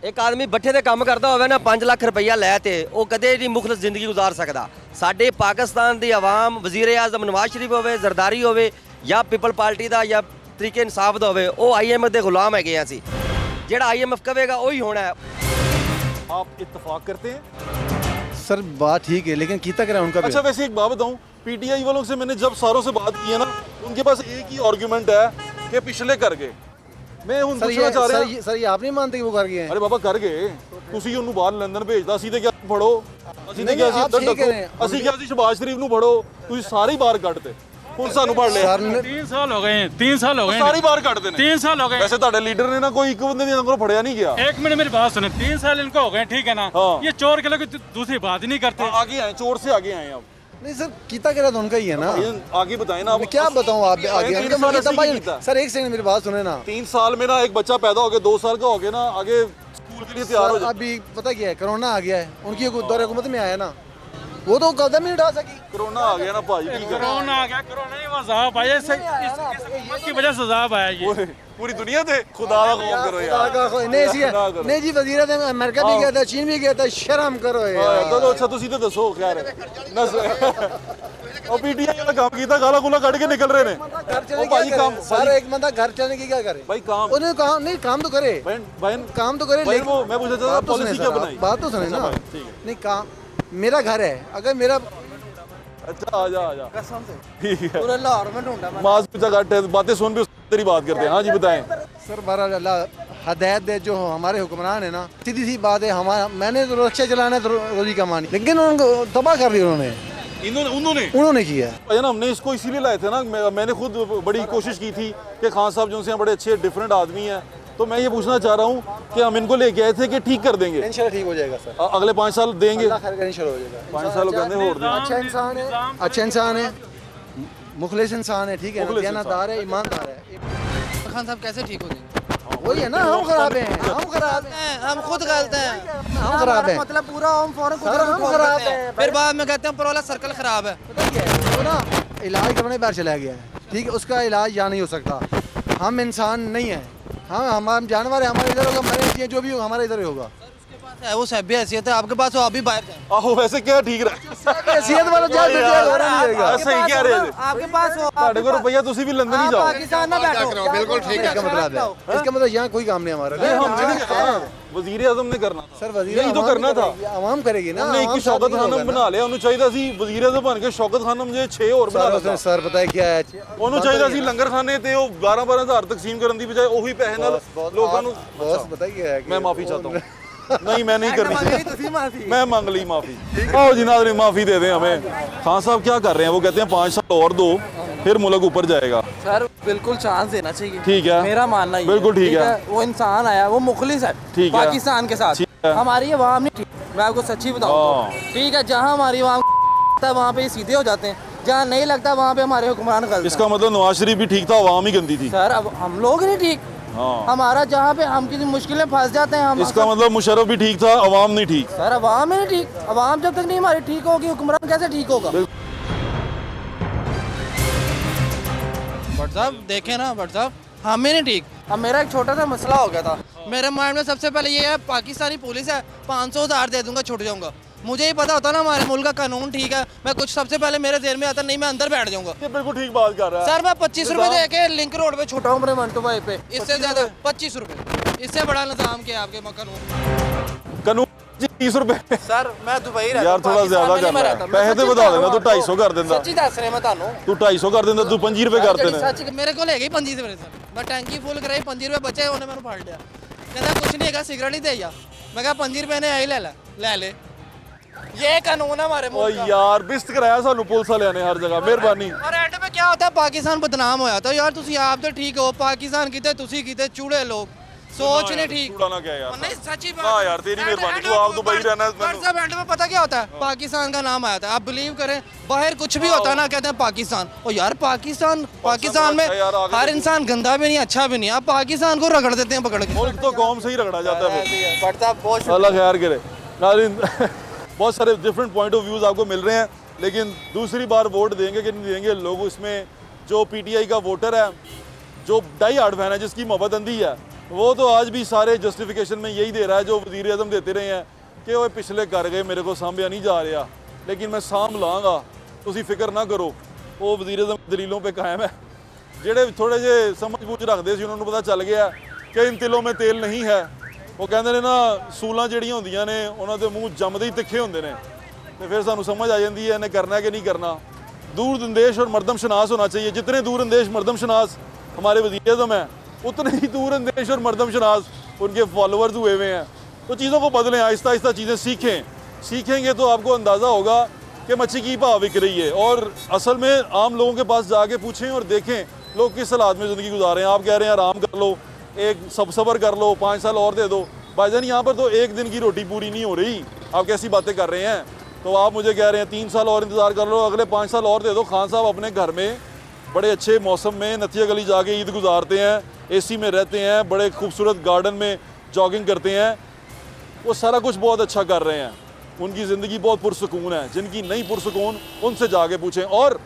ਇੱਕ ਆਦਮੀ ਬੱਠੇ ਤੇ ਕੰਮ ਕਰਦਾ ਹੋਵੇ ਨਾ 5 ਲੱਖ ਰੁਪਈਆ ਲੈ ਤੇ ਉਹ ਕਦੇ ਨਹੀਂ ਮੁਖਲਸ ਜ਼ਿੰਦਗੀ ਗੁਜ਼ਾਰ ਸਕਦਾ। ਸਾਡੇ ਪਾਕਿਸਤਾਨ ਦੀ ਆਵਾਮ ਵਜ਼ੀਰ ਆਜ਼ਮ ਨਵਾਜ਼ ਸ਼ਰੀਫ ਹੋਵੇ, ਜ਼ਰਦਾਰੀ ਹੋਵੇ ਜਾਂ ਪੀਪਲ ਪਾਰਟੀ ਦਾ ਜਾਂ ਤਰੀਕੇ ਇਨਸਾਫ ਦਾ ਹੋਵੇ, ਉਹ IMF ਦੇ ਗੁਲਾਮ ਹੈਗੇ ਆ ਅਸੀਂ। ਜਿਹੜਾ IMF ਕਹੇਗਾ ਉਹੀ ਹੋਣਾ ਹੈ। आप इत्तेफाक करते हैं? सर बात ठीक है लेकिन कितना कराया उनका भी? अच्छा वैसे एक बात बताऊं, पीटीआई वालों से मैंने जब सारों से बात की है ना, उनके पास एक ही आर्गुमेंट है कि पिछले कर गए। मैं ਹੁਣ ਪੁੱਛਣਾ ਚਾਹ ਰਿਹਾ ਸਰ ਇਹ ਆਪ ਨਹੀਂ ਮੰਨਦੇ ਕਿ ਉਹ ਕਰ ਗਏ हैं? ਅਰੇ ਬਾਬਾ ਕਰ ਗਏ, ਤੁਸੀਂ ਉਹਨੂੰ ਬਾਹਰ ਲੰਡਨ ਭੇਜਦਾ, ਅਸੀਂ ਤੇ ਕਿਹਾ ਫੜੋ, ਅਸੀਂ ਤੇ ਕਿਹਾ ਸੀ ਅੰਦਰ ਡੱਕੋ, ਅਸੀਂ ਕਿਹਾ ਸੀ ਸ਼ਬਾਜ਼ ਸ਼ਰੀਫ ਨੂੰ ਫੜੋ, ਤੁਸੀਂ ਸਾਰੇ ਹੀ ਬਾਹਰ ਕੱਢਤੇ, ਹੁਣ ਸਾਨੂੰ ਫੜ ਲਿਆ। 3 ਸਾਲ ਹੋ ਗਏ हैं, 3 साल हो गए ਸਾਰੇ ਬਾਹਰ ਕੱਢਦੇ ਨੇ। 3 साल हो गए। ਵੈਸੇ ਤੁਹਾਡੇ ਲੀਡਰ ਨੇ ਨਾ ਕੋਈ ਇੱਕ ਬੰਦੇ ਦੇ ਅੰਦਰੋਂ ਫੜਿਆ ਨਹੀਂ ਗਿਆ। एक मिनट मेरी बात सुने, 3 साल इनको हो गए ठीक है ना, ये चोर के लोग दूसरी बात ही नहीं करते। आगे आए, चोर से आगे आए आप। नहीं सर कितना करा तो उनका ही है ना। आगे बताएं ना, क्या बताऊं आप आगे उनका मतलब भाई। सर एक सेकंड मेरी बात सुने ना, 3 साल में ना एक बच्चा पैदा हो गया, 2 साल का हो गया ना, आगे स्कूल के लिए तैयार हो जाए। अभी पता क्या है, कोरोना आ गया है, उनकी दौरे हुकूमत में आया ना, वो तो कदम ही उठा सकी। कोरोना आ गया ना भाई, की करें? कोरोना आ गया, कोरोना ही अजाब आया, इसकी वजह से अजाब आया ये। पूरी दुनिया थे, खुदा का खौफ करो यार। नहीं जी वजीर आज़म अमेरिका भी गया था, चीन भी गया था, शर्म करो यार। तो अच्छा ਤੁਸੀਂ ਤੇ ਦੱਸੋ ਖੈਰ ਉਹ ਪੀਟੀਆਈ ਵਾਲਾ ਕੰਮ ਕੀਤਾ, ਗਾਲਾਂ ਗੁਲਾ ਕੱਢ ਕੇ ਨਿਕਲ ਰਹੇ ਨੇ। ਉਹ ਭਾਈ ਕੰਮ सारा एक बंदा घर चलने की क्या करे भाई काम उन्हें कहा नहीं काम तो करे बहन काम तो करे, वो मैं पूछा था पॉलिसी क्या बनाई? बात तो सुने ना, नहीं काम मेरा घर है, अगर मेरा अच्छा आ जा ठीक है, पूरा लाहौर में ढूंढा मास पूछा घट है, बातें सुन भी तेरी बात करते हैं। हाँ जी बताएं सर। बहरहाल अल्लाह हदायत दे, जो हमारे हुक्मरान है ना, सीधी सी बात है, हमारा मैंने तो रिक्शा चलाना है, रोजी कमानी, लेकिन उनको तबाह कर दिया उन्होंने किया है ना। हमने इसको इसीलिए लाए थे ना, मैंने खुद बड़ी कोशिश की थी कि खान साहब जो से बड़े अच्छे डिफरेंट आदमी हैं, तो मैं ये पूछना चाह रहा हूँ कि हम इनको लेके आए थे कि ठीक कर देंगे, इंशाल्लाह ठीक हो जाएगा सर, अगले 5 साल देंगे, इंशाल्लाह हो जाएगा। 5 साल कहते हैं। अच्छा इंसान है, मुखलिस इंसान है, ठीक है ना, दयानतदार है, ईमानदार है। खान साहब कैसे ठीक हो जाएंगे? वही है ना, हम खराब हैं, हम खराब हैं, हम खुद गलत हैं, हम खराब हैं, मतलब पूरा हम फौरन सर हम खराब हैं। फिर बाद में कहते हैं ऊपर वाला सर्कल खराब है। पता क्या है, वो ना इलाज करने बाहर चला गया है, ठीक है, उसका इलाज यहाँ नहीं हो सकता। हम इंसान नहीं है, हम जानवर है, हमारे इधर होगा, मरे चाहिए, जो भी होगा हमारे इधर ही होगा। है वो सभ्य हैसियत है, आपके पास हो, आप भी बाहर जाएं। आहो वैसे क्या ठीक रहा हैसियत वाला जा सही कह रहे हैं, आपके पास हो, ਤੁਹਾਡੇ ਕੋਲ ਰੁਪਈਆ ਤੁਸੀਂ ਵੀ ਲੰਦਨ ਹੀ जाओ। पाकिस्तान ना बैठो, बिल्कुल ठीक है, इसका मतलब यहाँ कोई काम नहीं हमारा। वजीर आजम ने करना था सर, वजीर यही तो करना था, आवाम करेगी ना। ਉਹਨੇ ਇੱਕ ਸ਼ੌਕਤ ਖਾਨਮ ਬਣਾ ਲਿਆ, ਉਹਨੂੰ ਚਾਹੀਦਾ ਸੀ ਵਜ਼ੀਰ ਆਜ਼ਮ ਬਣ ਕੇ ਸ਼ੌਕਤ ਖਾਨਮ ਜੇ 6 ਹੋਰ ਬਣਾ ਲਿਆ। सर पता है क्या है, ਉਹਨੂੰ ਚਾਹੀਦਾ ਸੀ ਲੰਗਰ ਖਾਨੇ ਤੇ ਉਹ 12-12 ਹਜ਼ਾਰ ਤਕਸੀਮ ਕਰਨ ਦੀ ਬਜਾਏ ਉਹੀ ਪੈਸੇ ਨਾਲ ਲੋਕਾਂ ਨੂੰ। बॉस पता क्या है, मैं माफी चाहता हूँ, नहीं मैं नहीं करनी, मैं मांग ली माफी। आओ जी नाज़रीन माफी दे दें हमें। खान साहब क्या कर रहे हैं, वो कहते हैं 5 साल और दो फिर मुल्क ऊपर जाएगा। सर बिल्कुल चांस देना चाहिए, ठीक है, मेरा मानना ही बिल्कुल ठीक है। वो इंसान आया, वो मुखलिस है, ठीक है, पाकिस्तान के साथ हमारी आवाम नहीं ठीक, मैं आपको सच्ची बताऊँ, ठीक है, जहाँ हमारी आवाम वहाँ पे सीधे हो जाते हैं, जहाँ नहीं लगता वहाँ पे हमारे हुक्मरान गलत। इसका मतलब नवाज शरीफ भी ठीक था, आवाम ही गंदी थी। सर अब हम लोग नहीं ठीक, हमारा जहाँ पे हम किसी मुश्किल में फंस जाते हैं हम। इसका मतलब मुशर्रफ भी ठीक था, अवाम नहीं ठीक। सर अवाम ही नहीं ठीक, अवाम जब तक नहीं हमारी ठीक होगी, हुक्मरान कैसे ठीक होगा? भट्ट साहब देखें ना, भट्ट साहब हम ही नहीं ठीक। अब मेरा एक छोटा सा मसला हो गया था, मेरे माइंड में सबसे पहले ये है, पाकिस्तानी पुलिस है, 500,000 दे दूंगा छुट जाऊंगा। मुझे ही पता होता ना हमारे मुल्क का कानून ठीक है, मैं कुछ सबसे पहले मेरे जेल में आता नहीं, मैं अंदर बैठ जाऊंगा। ये बिल्कुल ठीक बात कर रहा है सर, मैं 25 रुपए दे के लिंक रोड पे छुटा हूँ अपने 1 to 5 पे, इससे ज्यादा 25 रुपए, इससे बड़ा निजाम क्या आपके कानून 30 रुपए। सर मैं दुबई रहता यार थोड़ा ज्यादा कर रहा है, पैसे तो बता देना, तू 250 कर देंदा, सच्ची दस रहे मैं तानू, तू 250 कर देंदा, तू 25 रुपए करते ने। सच मेरे को ले गई 25 रुपए सर, मैं टैंकी फुल कराई, 25 रुपए बचे, उन्हें मैंने फाड़ लिया, कहता कुछ नहीं है, सिगरेट ही दे जा, मैं कहा 25 रुपए ने आई ले ले, ये कानून है हमारे मुल्क का। यार बिस्त कराया सानू पुलिस वाले ने हर जगह, मेहरबानी। और एंड में क्या होता है, पाकिस्तान बदनाम होया तो यार तुसी आप तो ठीक हो, पाकिस्तान कीते तुसी कीते चूड़े लोग, सोच नहीं ठीक, चूड़ा ना क्या यार, नहीं सच्ची बात। हां यार तेरी मेहरबानी, तू आप दुबई रहना है। सब एंड में पता क्या होता है, पाकिस्तान का नाम आया था, आप बिलीव करें बाहर कुछ भी होता है ना, कहते हैं पाकिस्तान, और यार पाकिस्तान में हर इंसान गंदा भी नहीं अच्छा भी नहीं, आप पाकिस्तान को रगड़ देते हैं पकड़ के। मुल्क तो कौम से ही रगड़ा जाता है, बढ़ता बहुत। अल्लाह खैर करे नाज़रीन। बहुत सारे डिफरेंट पॉइंट ऑफ व्यूज़ आपको मिल रहे हैं, लेकिन दूसरी बार वोट देंगे कि नहीं देंगे लोग, इसमें जो PTI का वोटर है, जो डाई हार्ड फैन है, जिसकी मोहब्बत अंधी है, वो तो आज भी सारे जस्टिफिकेशन में यही दे रहा है जो वज़ीर आज़म देते रहे हैं कि वो पिछले कर गए, मेरे को सामभ्या नहीं जा रहा, लेकिन मैं साम लाँगा, तुसी फिक्र ना करो। वो वज़ीर आज़म दलीलों पर कायम है। ਜਿਹੜੇ ਥੋੜੇ ਜਿਹੇ ਸਮਝ ਬੂਝ ਰੱਖਦੇ ਸੀ ਉਹਨਾਂ ਨੂੰ ਪਤਾ ਚੱਲ ਗਿਆ ਕਿ ਇਨ ਤਿਲੋਂ में तेल नहीं है। ਉਹ ਕਹਿੰਦੇ ਨੇ ਨਾ ਸੂਲਾਂ ਜਿਹੜੀਆਂ ਹੁੰਦੀਆਂ ਨੇ ਉਹਨਾਂ ਦੇ ਮੂੰਹ ਜੰਮਦੇ ਹੀ ਤਿੱਖੇ ਹੁੰਦੇ ਨੇ, ਤੇ ਫਿਰ ਸਾਨੂੰ ਸਮਝ ਆ ਜਾਂਦੀ ਹੈ ਇਹਨੇ करना है कि नहीं करना। दूरअंदेश और मरदमशनास होना चाहिए। जितने दूरअंदेश मरदमशनास हमारे वज़ीर आज़म हैं, उतने ही दूरअंदेश और मरदमशनास उनके फॉलोअर्स हुए हुए हैं। तो चीज़ों को बदलें, आहिस्ता आहिस्ता चीज़ें सीखेंगे तो आपको अंदाज़ा होगा कि मच्छी की भाव बिक रही है। और असल में आम लोगों के पास जाके पूछें और देखें लोग किस हालात में ज़िंदगी गुजार रहे हैं। आप कह रहे हैं आराम कर लो, एक सब्र कर लो, 5 साल और दे दो। भाईजान यहाँ पर तो एक दिन की रोटी पूरी नहीं हो रही, आप कैसी बातें कर रहे हैं। तो आप मुझे कह रहे हैं 3 साल और इंतज़ार कर लो, अगले 5 साल और दे दो। खान साहब अपने घर में बड़े अच्छे मौसम में नथिया गली जाके ईद गुजारते हैं, AC में रहते हैं, बड़े खूबसूरत गार्डन में जॉगिंग करते हैं, वो सारा कुछ बहुत अच्छा कर रहे हैं। उनकी ज़िंदगी बहुत पुरसकून है। जिनकी नहीं पुरसकून उनसे जाके पूछें और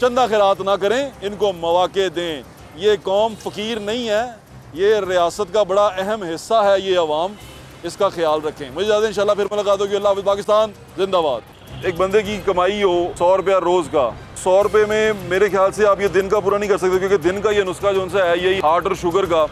चंदा खैरात ना करें, इनको मौके दें। ये कौम फ़कीर नहीं है, ये रियासत का बड़ा अहम हिस्सा है, ये अवाम, इसका ख्याल रखें। मुझे ज़्यादा इंशाल्लाह फिर मुलाकात होगी। अल्लाह हाफ़िज़। पाकिस्तान जिंदाबाद। एक बंदे की कमाई हो 100 रुपया रोज़ का, 100 रुपये में मेरे ख्याल से आप ये दिन का पूरा नहीं कर सकते, क्योंकि दिन का ये नुस्खा जो उनसे है यही हार्ट और शुगर का,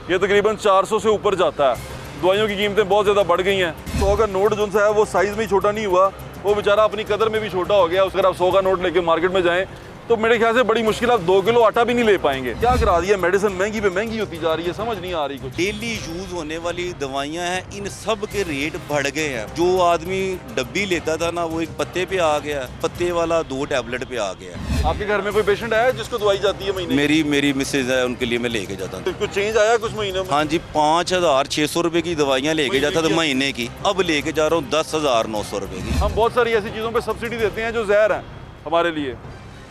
ये तकरीबन 400 से ऊपर जाता है। दवाइयों की कीमतें बहुत ज़्यादा बढ़ गई हैं। 100 का नोट जो है वो साइज़ में ही छोटा नहीं हुआ, वो बेचारा अपनी कदर में भी छोटा हो गया। अगर आप 100 का नोट लेके मार्केट में जाएँ तो मेरे ख्याल से बड़ी मुश्किल, आप 2 किलो आटा भी नहीं ले पाएंगे। क्या करा दिया, मेडिसिन महंगी पे महंगी होती जा रही है, समझ नहीं आ रही कुछ। डेली यूज होने वाली दवाइयां हैं, इन सब के रेट बढ़ गए हैं। जो आदमी डब्बी लेता था ना, वो एक पत्ते पे आ गया, पत्ते वाला 2 टैबलेट पे आ गया। आपके घर में कोई पेशेंट है जिसको दवाई जाती है महीने? मेरी मिसेज है, उनके लिए मैं लेके जाता हूँ। कुछ चेंज आया कुछ महीने में? हाँ जी, 5600 रुपए की दवाइयाँ लेके जाता था महीने की, अब लेके जा रहा हूँ 10,900 रुपए की। हम बहुत सारी ऐसी चीज़ों पे सब्सिडी देते हैं जो जहर है हमारे लिए,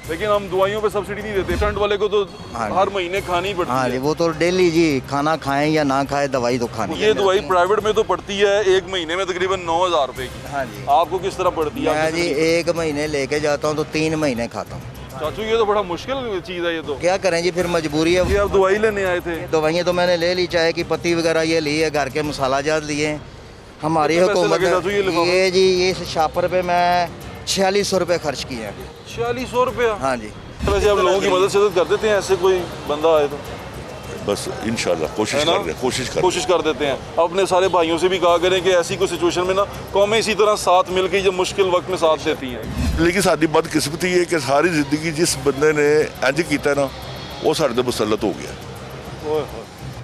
लेकिन हम दवाइयों पे सब्सिडी नहीं देते। स्टंट वाले को तो हर महीने खानी ही पड़ती है। वो तो डेली जी, खाना खाएं या ना खाएं, दवाई तो खानी है। ये दवाई प्राइवेट में तो पड़ती है एक महीने में तकरीबन 9,000 रुपए की। हाँ जी। आपको किस तरह पड़ती है? मैं जी 1 महीने लेके जाता हूँ तो 3 महीने खाता हूँ। चाचू ये तो बड़ा मुश्किल चीज़ है। ये तो क्या करें जी, फिर मजबूरी है। आप दवाई लेने आए थे? दवाइयाँ तो मैंने ले ली, चाय की पत्ती वगैरह ये ली है, घर के मसाला जात लिए। हमारी हुकूमत ये जी, इस शापर पे मैं 4600 रुपये खर्च किए हैं। 4600 रुपया? हाँ जी। वैसे आप लोगों की मदद कर देते हैं, ऐसे कोई बंदा आए तो? बस इंशाल्लाह कोशिश कर देते हैं। अपने सारे भाइयों से भी कहा करें कि ऐसी कोई सिचुएशन में ना कौमें इसी तरह साथ मिलकर जब मुश्किल वक्त में साथ देती हैं। लेकिन साडी बदकिस्मती है कि सारी जिंदगी जिस बंदे ने इंज किया ना, वो साडे ते मुसल्लत हो गया।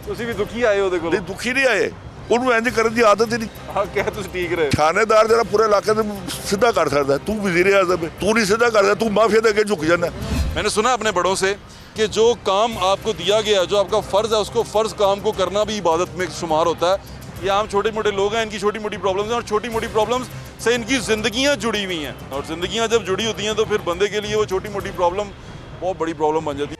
तुसी भी दुखी आए हो? देखो नहीं, दुखी नहीं आए, ਉਹਨੂੰ ਇੰਜ ਕਰਨ ਦੀ ਆਦਤ ਹੀ ਨਹੀਂ। ਹਾਂ, ਕਹਿ ਤੁਸੀਂ ਠੀਕ ਰਹੇ। ਥਾਣੇਦਾਰ ਜਿਹੜਾ ਪੂਰੇ ਇਲਾਕੇ ਦੇ ਸਿੱਧਾ ਕਰ ਸਕਦਾ, ਤੂੰ ਵਜ਼ੀਰ ਆਜ਼ਮ ਹੈ, तू नहीं सीधा करता, तू माफिया के आगे झुक जाना। मैंने सुना अपने बड़ों से कि जो काम आपको दिया गया, जो आपका फ़र्ज़ है, उसको फ़र्ज़ काम को करना भी इबादत में शुमार होता है। ये आम छोटे मोटे लोग हैं, इनकी छोटी मोटी प्रॉब्लम्स हैं, और छोटी मोटी प्रॉब्लम्स से इनकी ज़िंदगियाँ जुड़ी हुई हैं, और ज़िंदगियाँ जब जुड़ी होती हैं तो फिर बंदे के लिए वो छोटी मोटी प्रॉब्लम बहुत बड़ी प्रॉब्लम बन जाती है।